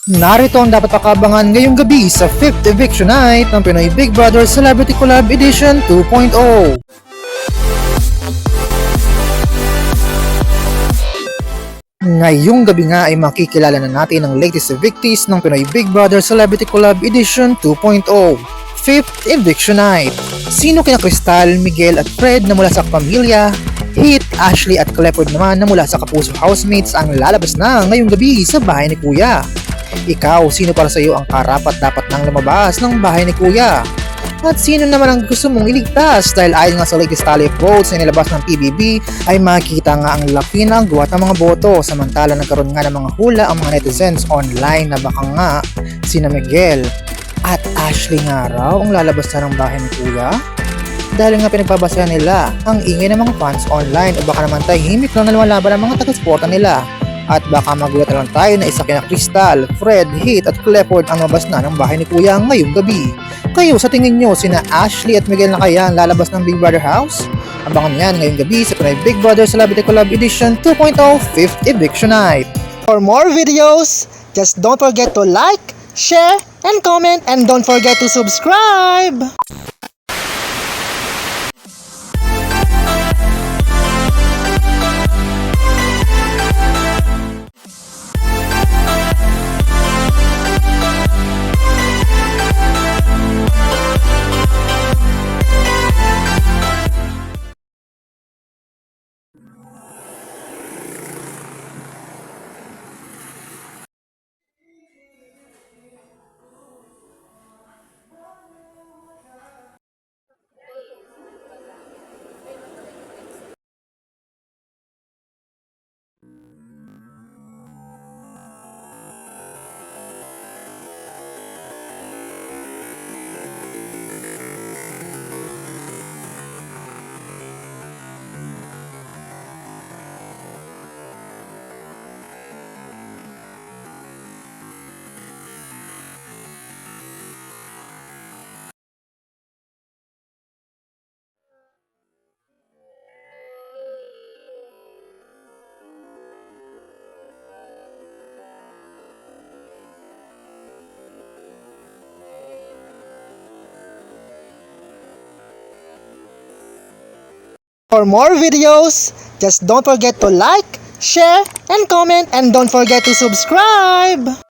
Narito ang dapat pakabangan ngayong gabi sa 5th Eviction Night ng Pinoy Big Brother Celebrity Collab Edition 2.0. Ngayong gabi nga ay makikilala na natin ang latest evictees ng Pinoy Big Brother Celebrity Collab Edition 2.0, 5th Eviction Night. Sino kina Crystal, Miguel at Fred na mula sa pamilya, Heath, Ashley at Clifford naman na mula sa Kapuso Housemates ang lalabas na ngayong gabi sa bahay ni Kuya. Ikaw, sino para sa iyo ang karapat-dapat nang lumabas ng bahay ni Kuya? At sino naman ang gusto mong iligtas dahil ayon nga sa latest tally of votes na nilabas ng PBB ay makikita nga ang laki ng guwat ng mga boto samantala nagkaroon nga ng mga hula ang mga netizens online na baka nga sina Miguel at Ashley nga raw ang lalabas na ng bahay ni Kuya? Dahil nga pinagbabasehan nila ang ingay ng mga fans online o baka naman tahimik lang na lumalaban ang mga taga-suporta nila. At baka magulat na lang tayo na isa kina Crystal, Fred, Heath at Clifford ang mabas na ng bahay ni Kuya ngayong gabi. Kayo sa tingin nyo, sina Ashley at Miguel na kaya ang lalabas ng Big Brother House? Abangan yan ngayong gabi sa Pinoy Big Brother Celebrity Collab Edition 2.0 5th Eviction Night. For more videos, just don't forget to like, share, and comment, and don't forget to subscribe! For more videos, just don't forget to like, share, and comment, and don't forget to subscribe!